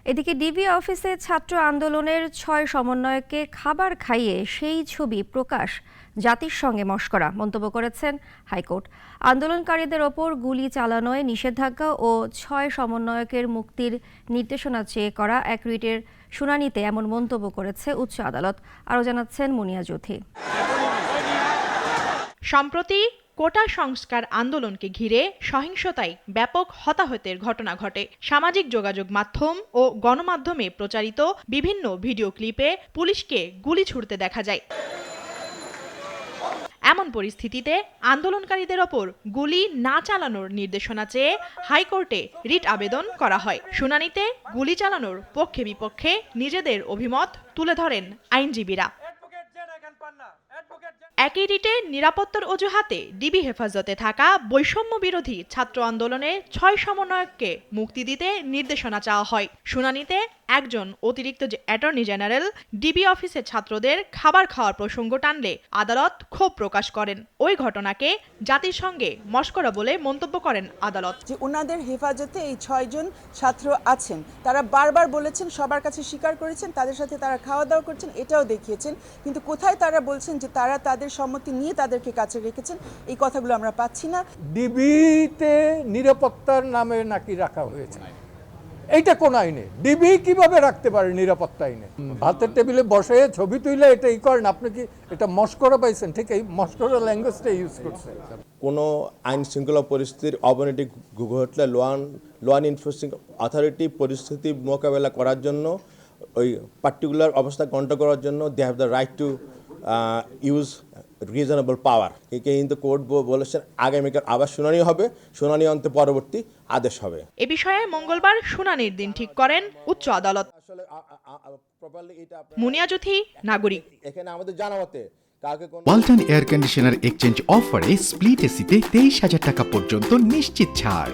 এদিকে ডিবি অফিসে ছাত্র আন্দোলনের ৬ সমন্বয়ককে খাবার খাইয়ে সেই ছবি প্রকাশ জাতিসংঘে মশকরা মন্তব্য করেছেন হাইকোর্ট। আন্দোলনকারীদের ওপর গুলি চালানোয় নিষেধাজ্ঞা ও ৬ সমন্বয়কের মুক্তির নির্দেশনা চেয়ে করা এক রিটের শুনানিতে এমন মন্তব্য করেছে উচ্চ আদালত। আরও জানাচ্ছেন মুনিয়া জ্যোতি। সম্প্রতি কোটা সংস্কার আন্দোলনকে ঘিরে সহিংসতায় ব্যাপক হতাহতের ঘটনা ঘটে। সামাজিক যোগাযোগ মাধ্যম ও গণমাধ্যমে প্রচারিত বিভিন্ন ভিডিও ক্লিপে পুলিশকে গুলি ছুড়তে দেখা যায়। এমন পরিস্থিতিতে আন্দোলনকারীদের ওপর গুলি না চালানোর নির্দেশনা চেয়ে হাইকোর্টে রিট আবেদন করা হয়। শুনানিতে গুলি চালানোর পক্ষে বিপক্ষে নিজেদের অভিমত তুলে ধরেন আইনজীবীরা। একই রিটে নিরাপত্তার অজুহাতে ডিবি হেফাজতে থাকা বৈষম্য বিরোধী ছাত্র আন্দোলনের ৬ সমন্বয়ককে মুক্তি দিতে নির্দেশনা চাওয়া হয়। শুনানিতে একজন অতিরিক্ত অ্যাটর্নি জেনারেল ডিবি অফিসে ছাত্রদের খাবার খাওয়ার প্রসঙ্গ টানলে আদালত ক্ষোভ প্রকাশ করেন। ওই ঘটনাকে জাতিসংঘে মশকরা বলে মন্তব্য করেন আদালত। যে ওনাদের হেফাজতে এই ৬ জন ছাত্র আছেন, তারা বারবার বলেছেন, সবার কাছে স্বীকার করেছেন, তাদের সাথে তারা খাওয়া দাওয়া করছেন, এটাও দেখিয়েছেন, কিন্তু কোথায় তারা বলছেন যে তারা তাদের সম্মতি নিয়ে তাদেরকে কাছে রেখেছেন, এই কথাগুলো আমরা পাচ্ছি না। ডিবিতে নিরাপত্তার নামে নাকি রাখা হয়েছে, এইটা কোন আইনে? ডিবি কিভাবে রাখতে পারে নিরাপত্তা আইনে? ভাতের টেবিলে বসে ছবি তুলে এটাই করেন, আপনি কি এটা মশকরা পাইছেন? ঠিক এই মশকরা ল্যাঙ্গুয়েজটা ইউজ করছে। কোনো আইন শৃঙ্খলা পরিস্থিতির অবনতি ঘটলে ল এনফোর্সিং অথরিটি পরিস্থিতি মোকাবেলা করার জন্য, ওই পার্টিকুলার অবস্থা কন্ট্রোল করার জন্য they have the right to use reasonable power. কিন্তু কোর্ট বলেছেন আগামীকাল আবার শুনানি হবে, শুনানি অন্তে পরবর্তী আদেশ হবে। এ বিষয়ে মঙ্গলবার শুনানির দিন ঠিক করেন উচ্চ আদালত। মুনিয়া জ্যোতি, নাগরিক। এখানে আমাদের জানা মতে ওয়ালটন এয়ার কন্ডিশনার এক্সচেঞ্জ অফারে স্প্লিট এসিতে 23,000 টাকা পর্যন্ত নিশ্চিত ছাড়।